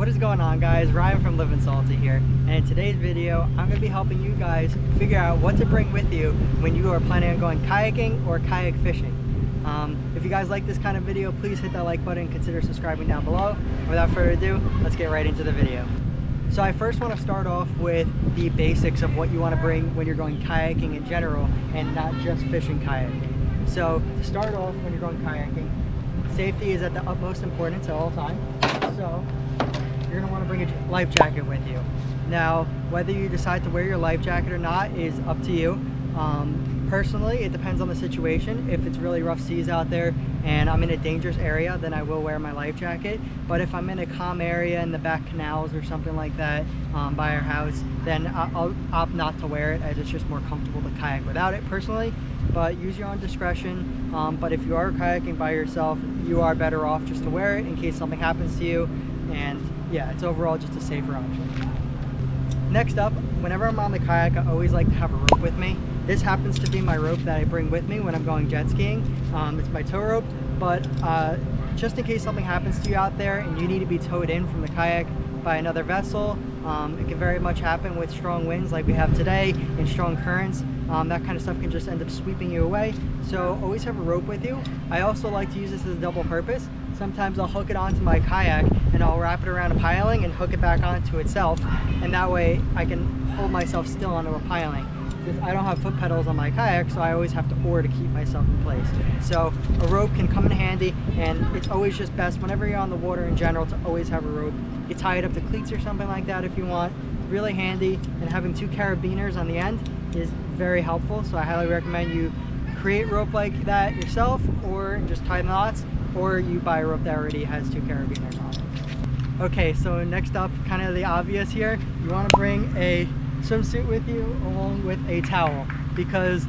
What is going on, guys? Ryan from Livin here, and in today's video I'm going to be helping you guys figure out what to bring with you when you are planning on going kayaking or kayak fishing. If you guys like this kind of video, please hit that like button and consider subscribing down below. Without further ado, let's get right into the video. So I first want to start off with the basics of what you want to bring when you're going kayaking in general and not just fishing kayaking. So to start off, when you're going kayaking, safety is at the utmost importance at all times. So you're going to want to bring a life jacket with you. Now, whether you decide to wear your life jacket or not is up to you. Personally, it depends on the situation. If it's really rough seas out there and I'm in a dangerous area, then I will wear my life jacket. But if I'm in a calm area in the back canals or something like that by our house, then I'll opt not to wear it, as it's just more comfortable to kayak without it personally. But use your own discretion. But if you are kayaking by yourself, you are better off just to wear it in case something happens to you. And yeah, it's overall just a safer option. Next up, whenever I'm on the kayak, I always like to have a rope with me. This happens to be my rope that I bring with me when I'm going jet skiing. It's my tow rope, but just in case something happens to you out there and you need to be towed in from the kayak by another vessel, it can very much happen with strong winds like we have today and strong currents. That kind of stuff can just end up sweeping you away. So always have a rope with you. I also like to use this as a double purpose. Sometimes I'll hook it onto my kayak and I'll wrap it around a piling and hook it back onto itself, and that way I can hold myself still onto a piling. Because I don't have foot pedals on my kayak, so I always have to oar to keep myself in place. So a rope can come in handy, and it's always just best whenever you're on the water in general to always have a rope. You tie it up to cleats or something like that if you want. Really handy, and having 2 carabiners on the end is very helpful, so I highly recommend you create rope like that yourself, or just tie knots, or you buy a rope that already has 2 carabiners on it. Okay, so next up, kind of the obvious here, you want to bring a swimsuit with you along with a towel, because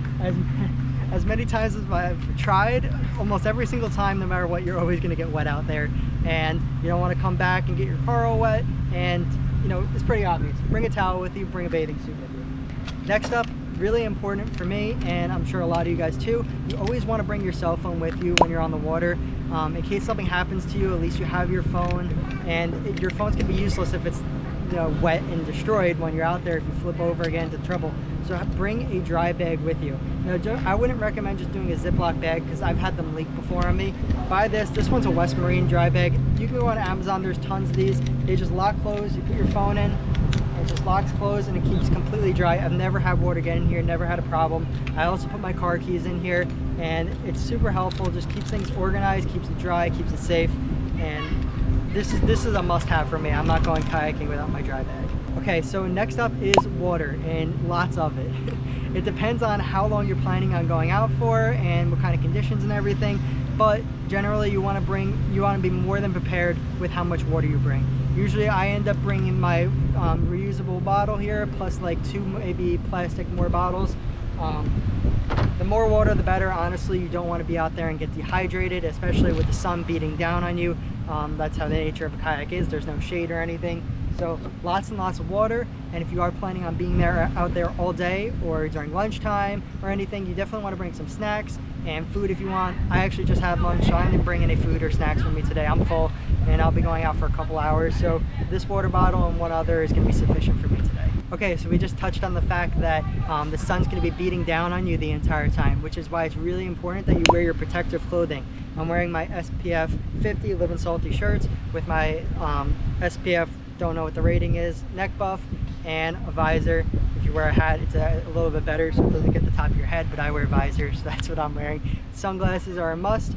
as many times as I've tried, almost every single time, no matter what, you're always going to get wet out there, and you don't want to come back and get your car all wet, and you know, it's pretty obvious. Bring a towel with you, bring a bathing suit with you. Next up, really important for me, and I'm sure a lot of you guys too, you always want to bring your cell phone with you when you're on the water. In case something happens to you, at least you have your phone, and your phone's can be useless if it's wet and destroyed when you're out there, if you flip over again into trouble. So bring a dry bag with you. Now, I wouldn't recommend just doing a Ziploc bag, because I've had them leak before on me. Buy this one's a West Marine dry bag. You can go on Amazon, there's tons of these. They just lock closed, you put your phone in, it just locks closed and it keeps completely dry. I've never had water get in here, never had a problem. I also put my car keys in here, and it's super helpful, just keeps things organized, keeps it dry, keeps it safe, and this is a must-have for me. I'm not going kayaking without my dry bag. Okay, so next up is water, and lots of it. It depends on how long you're planning on going out for and what kind of conditions and everything, but generally you want to be more than prepared with how much water you bring. Usually I end up bringing my reusable bottle here, plus like 2 maybe plastic more bottles. The more water the better. Honestly, you don't want to be out there and get dehydrated, especially with the sun beating down on you. That's how the nature of a kayak is. There's no shade or anything. So lots and lots of water, and if you are planning on being out there all day or during lunchtime or anything, you definitely want to bring some snacks and food if you want. I actually just had lunch, so I didn't bring any food or snacks with me today. I'm full, and I'll be going out for a couple hours, so this water bottle and one other is going to be sufficient for me today. Okay, so we just touched on the fact that the sun's going to be beating down on you the entire time, which is why it's really important that you wear your protective clothing. I'm wearing my SPF 50 Livin shirts with my SPF, don't know what the rating is, neck buff, and a visor. If you wear a hat, it's a little bit better, so it doesn't get the top of your head, but I wear visors, so that's what I'm wearing. Sunglasses are a must,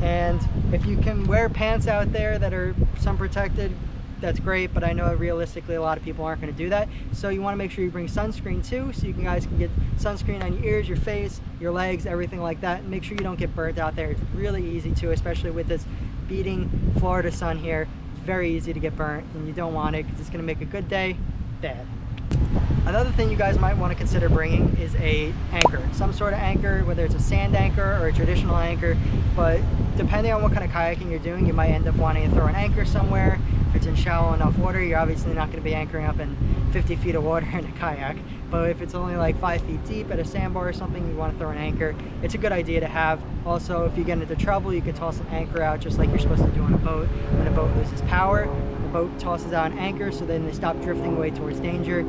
and if you can wear pants out there that are sun protected, that's great, but I know realistically a lot of people aren't going to do that. So you want to make sure you bring sunscreen too, so you guys can get sunscreen on your ears, your face, your legs, everything like that. And make sure you don't get burnt out there. It's really easy to, especially with this beating Florida sun here. It's very easy to get burnt, and you don't want it, because it's going to make a good day bad. Another thing you guys might want to consider bringing is a anchor, some sort of anchor, whether it's a sand anchor or a traditional anchor, but depending on what kind of kayaking you're doing, you might end up wanting to throw an anchor somewhere. If it's in shallow enough water, you're obviously not going to be anchoring up in 50 feet of water in a kayak, but if it's only like 5 feet deep at a sandbar or something, you want to throw an anchor. It's a good idea to have. Also, if you get into trouble, you can toss an anchor out just like you're supposed to do on a boat when a boat loses power. the boat tosses out an anchor, so then they stop drifting away towards danger.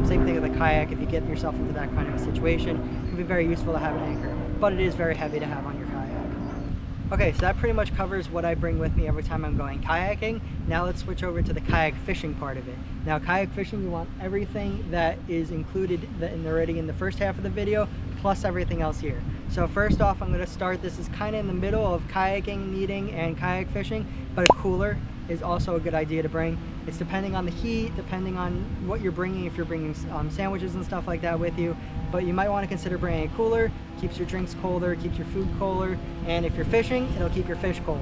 Same thing with a kayak. If you get yourself into that kind of a situation, it can be very useful to have an anchor, but it is very heavy to have on your kayak. Okay, so that pretty much covers what I bring with me every time I'm going kayaking. Now let's switch over to the kayak fishing part of it. Now kayak fishing, you want everything that is included already in the first half of the video, plus everything else here. So first off, I'm going to start, this is kind of in the middle of kayaking, needing, and kayak fishing, but a cooler is also a good idea to bring. It's depending on the heat, depending on what you're bringing, if you're bringing sandwiches and stuff like that with you, but you might want to consider bringing a cooler. Keeps your drinks colder, keeps your food colder, and if you're fishing, it'll keep your fish cold.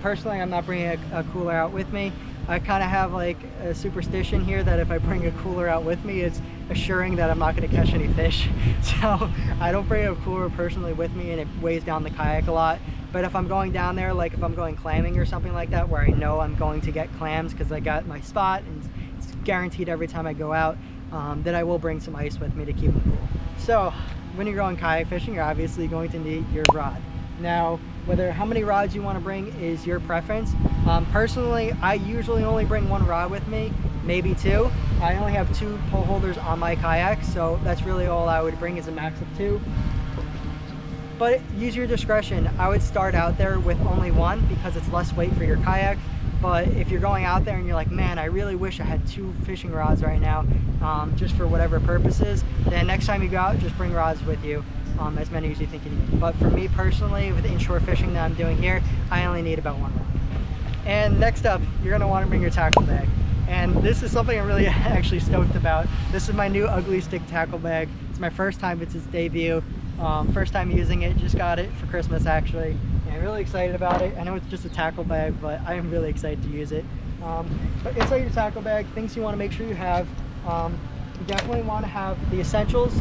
Personally, I'm not bringing a cooler out with me. I kind of have like a superstition here that if I bring a cooler out with me, it's assuring that I'm not going to catch any fish. So I don't bring a cooler personally with me, and it weighs down the kayak a lot. But if I'm going down there, like if I'm going clamming or something like that, where I know I'm going to get clams because I got my spot and it's guaranteed every time I go out, then I will bring some ice with me to keep it cool. So when you're going kayak fishing, you're obviously going to need your rod. Now, how many rods you want to bring is your preference. Personally, I usually only bring one rod with me, maybe two. I only have 2 pole holders on my kayak, so that's really all I would bring, is a max of 2. But use your discretion. I would start out there with only 1 because it's less weight for your kayak. But if you're going out there and you're like, man, I really wish I had 2 fishing rods right now, just for whatever purposes, then next time you go out, just bring rods with you, as many as you think you need. But for me personally, with the inshore fishing that I'm doing here, I only need about 1 rod. And next up, you're gonna wanna bring your tackle bag. And this is something I'm really actually stoked about. This is my new Ugly Stick tackle bag. It's my first time, it's its debut. First time using it, just got it for Christmas actually. I'm really excited about it. I know it's just a tackle bag, but I am really excited to use it. But inside your tackle bag, things you want to make sure you have, you definitely want to have the essentials.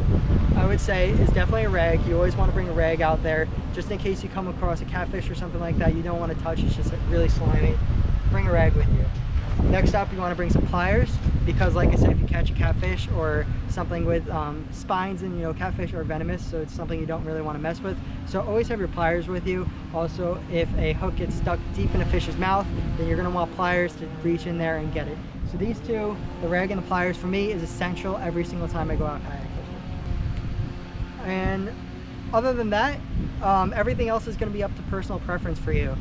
I would say is definitely a rag. You always want to bring a rag out there, just in case you come across a catfish or something like that you don't want to touch, it's just really slimy. Bring a rag with you. Next up, you want to bring some pliers, because like I said, if you catch a catfish or something with spines, and you know, catfish are venomous, so it's something you don't really want to mess with. So always have your pliers with you. Also, if a hook gets stuck deep in a fish's mouth, then you're going to want pliers to reach in there and get it. So these two, the rag and the pliers, for me is essential every single time I go out kayak fishing. And other than that, everything else is going to be up to personal preference for you.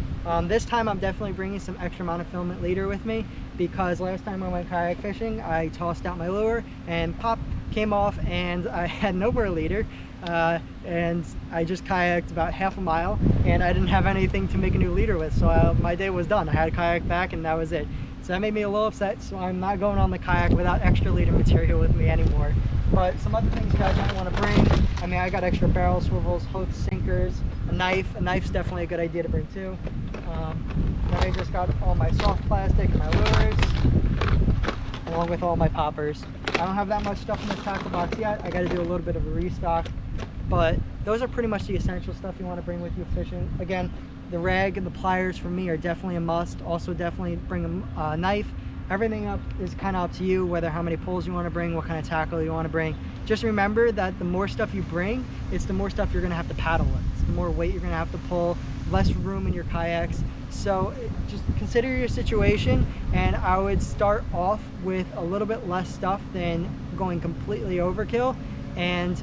This time I'm definitely bringing some extra amount of filament leader with me, because last time I went kayak fishing, I tossed out my lure and pop came off and I had no more leader, and I just kayaked about half a mile and I didn't have anything to make a new leader with, so my day was done. I had a kayak back and that was it. So that made me a little upset, so I'm not going on the kayak without extra leader material with me anymore. But some other things you guys might want to bring, I mean, I got extra barrel swivels, hooks, sinkers, a knife. A knife's definitely a good idea to bring too. Then I just got all my soft plastic, my lures, along with all my poppers. I don't have that much stuff in the tackle box yet. I got to do a little bit of a restock, but those are pretty much the essential stuff you want to bring with you fishing. Again, the rag and the pliers for me are definitely a must. Also definitely bring a knife. Everything up is kind of up to you, whether how many poles you want to bring, what kind of tackle you want to bring. Just remember that the more stuff you bring, it's the more stuff you're going to have to paddle with. It's the more weight you're going to have to pull, less room in your kayaks. So just consider your situation, and I would start off with a little bit less stuff than going completely overkill. And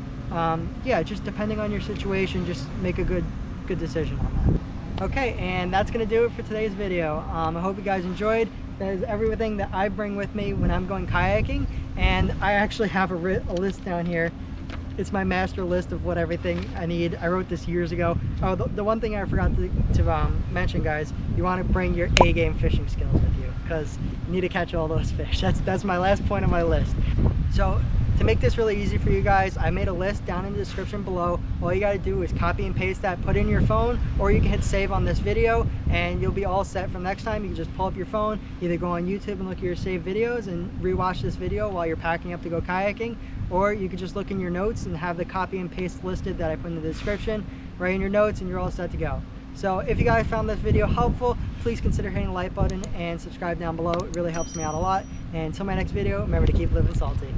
yeah, just depending on your situation, just make a good decision on that. Okay, and that's going to do it for today's video. I hope you guys enjoyed. That is everything that I bring with me when I'm going kayaking, and I actually have a list down here. It's my master list of what everything I need. I wrote this years ago. Oh, the one thing I forgot to mention, guys, you want to bring your A-game fishing skills with you, because you need to catch all those fish. That's my last point on my list. So to make this really easy for you guys, I made a list down in the description below. All you got to do is copy and paste that, put it in your phone, or you can hit save on this video and you'll be all set for next time. You can just pull up your phone, either go on YouTube and look at your saved videos and rewatch this video while you're packing up to go kayaking, or you can just look in your notes and have the copy and paste listed that I put in the description right in your notes, and you're all set to go. So if you guys found this video helpful, please consider hitting the like button and subscribe down below. It really helps me out a lot. And until my next video, remember to keep living salty.